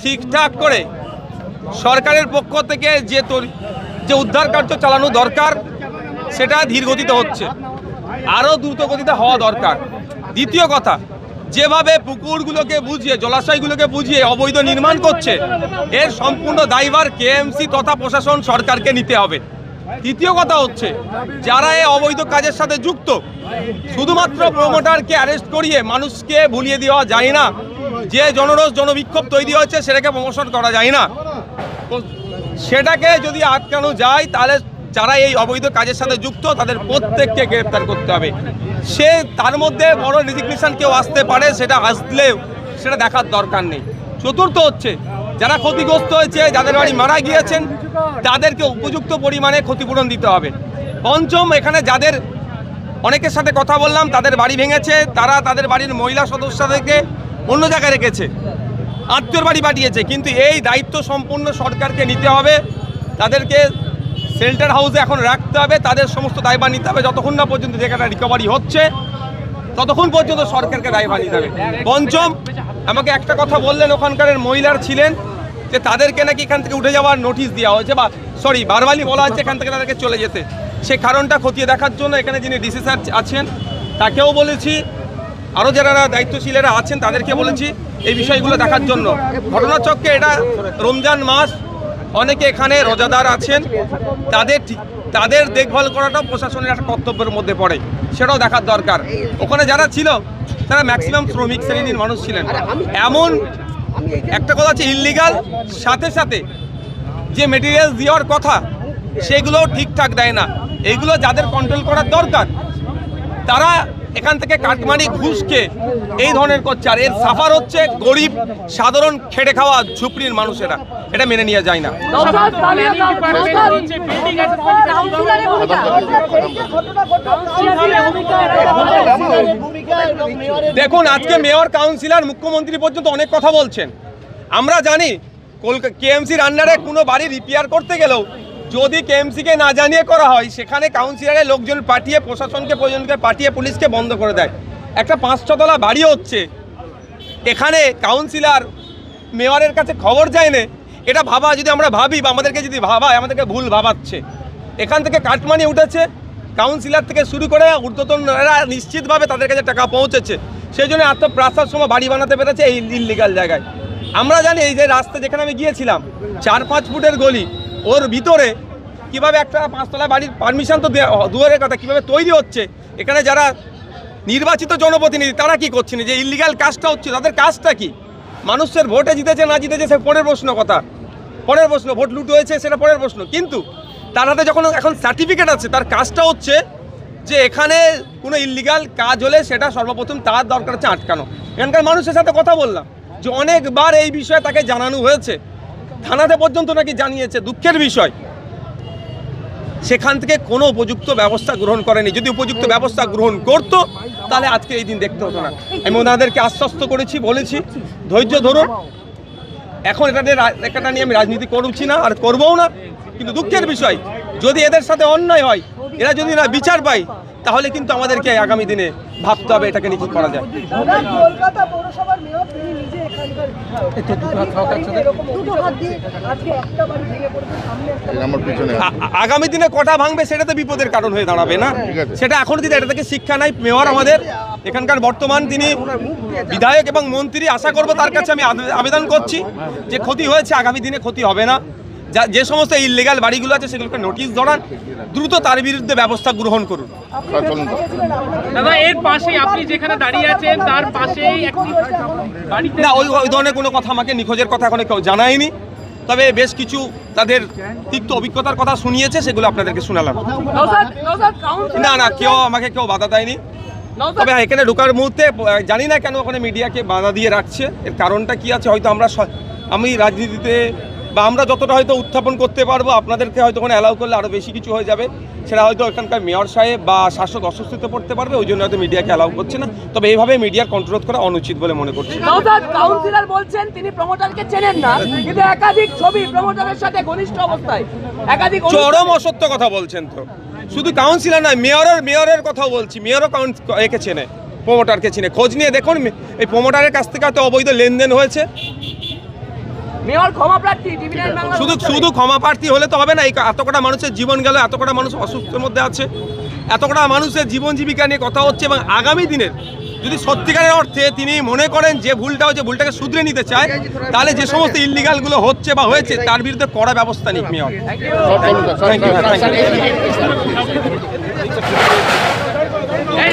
ঠিকঠাক করে সরকারের পক্ষ থেকে যে উদ্ধার কার্য চালানো দরকার সেটা ধীর গতিতে হচ্ছে, আরও দ্রুত গতিতে হওয়া দরকার। দ্বিতীয় কথা, যেভাবে পুকুরগুলোকে বুঝিয়ে জলাশয়গুলোকে বুঝিয়ে অবৈধ নির্মাণ করছে এর সম্পূর্ণ দায়ভার কেএমসি তথা প্রশাসন সরকারকে নিতে হবে। তৃতীয় কথা হচ্ছে, যারা এই অবৈধ কাজের সাথে যুক্ত শুধুমাত্র প্রমোটারকে অ্যারেস্ট করিয়ে মানুষকে ভুলিয়ে দেওয়া যায় না। যে জনরোষ জনবিক্ষোভ তৈরি হয়েছে সেটাকে প্রমোশন করা যায় না। সেটাকে যদি আটকানো যায় তাহলে যারা এই অবৈধ কাজের সাথে যুক্ত তাদের প্রত্যেককে গ্রেপ্তার করতে হবে। সে তার মধ্যে বড় রেজিগনেশন কেউ আসতে পারে, সেটা আসলেও সেটা দেখার দরকার নেই। চতুর্থ হচ্ছে, যারা ক্ষতিগ্রস্ত হয়েছে, যাদের বাড়ি মারা গিয়েছেন তাদেরকে উপযুক্ত পরিমাণে ক্ষতিপূরণ দিতে হবে। পঞ্চম, এখানে যাদের অনেকের সাথে কথা বললাম তাদের বাড়ি ভেঙেছে, তারা তাদের বাড়ির মহিলা সদস্যদেরকে অন্য জায়গায় রেখেছে, আত্মীয়র বাড়ি পাঠিয়েছে, কিন্তু এই দায়িত্ব সম্পূর্ণ সরকারকে নিতে হবে। তাদেরকে শেল্টার হাউসে এখন রাখতে হবে, তাদের সমস্ত দায়ভার নিতে হবে। যতক্ষণ না পর্যন্ত জায়গাটা রিকভারি হচ্ছে ততক্ষণ পর্যন্ত সরকারকে দায়ভার নিতে হবে। পঞ্চম, আমাকে একটা কথা বললেন, ওখানকার মহিলার ছিলেন যে তাদেরকে নাকি এখান থেকে উঠে যাওয়ার নোটিশ দেওয়া হয়েছে, বা বারবারই বলা হচ্ছে এখান থেকে তাদেরকে চলে যেতে। সে কারণটা খতিয়ে দেখার জন্য এখানে যিনি ডিসি স্যার আছেন তাকেও বলেছি, আরও যারা দায়িত্বশীলেরা আছেন তাদেরকে বলেছি এই বিষয়গুলো দেখার জন্য। ঘটনাচক্রে এটা রমজান মাস, অনেকে এখানে রোজাদার আছেন, তাদের দেখভাল করাটা প্রশাসনের একটা কর্তব্যের মধ্যে পড়ে, সেটাও দেখার দরকার। ওখানে যারা ছিল তারা ম্যাক্সিমাম শ্রমিক শ্রেণীর মানুষ ছিলেন। এমন একটা কথা আছে, ইললিগাল সাথে সাথে যে মেটেরিয়াল দেওয়ার কথা সেগুলো ঠিকঠাক দেয় না। এইগুলো যাদের কন্ট্রোল করার দরকার তারা এখান থেকে কাটমানি ঘুষকে এই ধরনের করছে, আর এর সাফার হচ্ছে গরিব সাধারণ খেটে খাওয়া ঝুপড়ির মানুষেরা। এটা মেনে নেওয়া যায় না। দেখুন, আজকে মেয়র, কাউন্সিলর, মুখ্যমন্ত্রী পর্যন্ত অনেক কথা বলছেন। আমরা জানি কেএমসির আন্ডারে কোনো বাড়ি রিপেয়ার করতে গেলেও যদি কেএমসিকে না জানিয়ে করা হয় সেখানে কাউন্সিলরের লোকজন পাঠিয়ে প্রশাসনকে প্রয়োজনকে পাঠিয়ে পুলিশকে বন্ধ করে দেয়। একটা 5-6 তলা বাড়ি হচ্ছে, এখানে কাউন্সিলর মেয়রের কাছে খবর যায় না। এটা ভাবা যদি আমরা ভাবি বা আমাদেরকে যদি ভাবায়, আমাদেরকে ভুল ভাবাচ্ছে। এখান থেকে কাটমানি উঠেছে, কাউন্সিলর থেকে শুরু করে ঊর্ধ্বতনরা নিশ্চিতভাবে তাদের কাছে টাকা পৌঁছেছে, সেই জন্য আত্মপ্রাসার সময় বাড়ি বানাতে পেরেছে এই ইললিগাল জায়গায়। আমরা জানি এই যে রাস্তা যেখানে আমি গিয়েছিলাম 4-5 ফুটের গলি, ওর ভিতরে কিভাবে একটা 5 তলা বাড়ির পারমিশন তো দূরের কথা কিভাবে তৈরি হচ্ছে। এখানে যারা নির্বাচিত জনপ্রতিনিধি তারা কি করছেন, যে ইললিগাল কাজটা হচ্ছে তাদের কাজটা কি? মানুষের ভোটে জিতেছে না জিতেছে সে পরের প্রশ্ন, কথা পরের প্রশ্ন, ভোট লুট হয়েছে সেটা পরের প্রশ্ন, কিন্তু তার হাতে যখন এখন সার্টিফিকেট আছে তার কাজটা হচ্ছে যে এখানে কোনো ইললিগাল কাজ হলে সেটা সর্বপ্রথম তার দরকার হচ্ছে আটকানো। এখানকার মানুষের সাথে কথা বললাম যে অনেকবার এই বিষয়ে তাকে জানানো হয়েছে, থানাতে পর্যন্ত নাকি জানিয়েছে। দুঃখের বিষয়, সেখান থেকে কোনো উপযুক্ত ব্যবস্থা গ্রহণ করেনি। যদি উপযুক্ত ব্যবস্থা গ্রহণ করতো তাহলে আজকে এই দিন দেখতে হতো না। আমি ওনাদেরকে আশ্বস্ত করেছি, বলেছি ধৈর্য ধরুন। এখন এটা নিয়ে আমি রাজনীতি করছি না আর করবও না, কিন্তু দুঃখের বিষয় যদি এদের সাথে অন্যায় হয়, এরা যদি না বিচার পায় তাহলে কিন্তু আমাদেরকে আগামী দিনে ভাবতে হবে এটাকে নিয়ে কি করা যায়। আগামী দিনে কটা ভাঙবে সেটা তো বিপদের কারণ হয়ে দাঁড়াবে না, সেটা এখন যদি এটা থেকে শিক্ষা নাই মেয়র আমাদের এখানকার বর্তমান তিনি বিধায়ক এবং মন্ত্রী, আশা করব তার কাছে আমি আবেদন করছি যে ক্ষতি হয়েছে আগামী দিনে ক্ষতি হবে না। যে সমস্ত ইললিগাল বাড়িগুলো আছে সেগুলোকে নোটিশ ধরান, দ্রুত তার বিরুদ্ধে ব্যবস্থা গ্রহণ করুন। দাদা, এর পাশে আপনি যেখানে দাঁড়িয়ে আছেন তার পাশেই একটি বাড়ি, না ওই ধরনের কোনো কথা আমাকে নিখোঁজের কথা এখনো কেউ জানায়নি, তবে বেশ কিছু তাদের তিক্ত অভিজ্ঞতার কথা শুনিয়েছে, সেগুলো আপনাদেরকে শোনালাম। না কেউ বাধা দেয়নি, তবে এখানে ঢোকার মুহূর্তে জানি না কেন ওখানে মিডিয়াকে বাধা দিয়ে রাখছে, এর কারণটা কি আছে হয়তো আমি রাজনীতিতে বা আমরা যতটা হয়তো উত্থাপন করতে পারবো, আপনাদেরকে হয়তো ওখানে অ্যালাউ করলে আরও বেশি কিছু হয়ে যাবে, সেটা হয়তো এখানকার মেয়র সাহেব বা শাসক অস্বস্তিতে পড়তে পারবে, ওই জন্য হয়তো মিডিয়াকে অ্যালাউ করছে না। তবে এইভাবে মিডিয়ার কন্ট্রোল করা অনুচিত বলে মনে করছি। কাউন্সিলর বলছেন তিনি প্রমোটারকে চেনেন না, কিন্তু একাধিক ছবি প্রমোটারের সাথে ঘনিষ্ঠ অবস্থায়, একাধিক চরম অসত্য কথা বলছেন। তো শুধু কাউন্সিলর নয়, মেয়রের কথাও বলছি, মেয়রও একে চেনে, প্রমোটারকে চেনে। খোঁজ নিয়ে দেখুন এই প্রমোটারের কাছ থেকে হয়তো অবৈধ লেনদেন হয়েছে, মেয়র ক্ষমা প্রার্থী টিভি9 বাংলা। শুধু ক্ষমা প্রার্থী হলে তো হবে না। এই এত কটা মানুষের জীবন গেল, এত কটা মানুষ অসুস্থের মধ্যে আছে, এত কটা মানুষের জীবন জীবিকা নিয়ে কথা হচ্ছে, এবং আগামী দিনের যদি সত্যিকারের অর্থে তিনি মনে করেন যে ভুলটা হচ্ছে, ভুলটাকে শুধরে নিতে চায়, তাহলে যে সমস্ত ইল্লিগালগুলো হচ্ছে বা হয়েছে তার বিরুদ্ধে কড়া ব্যবস্থা নিক মেয়র। Thank you. এই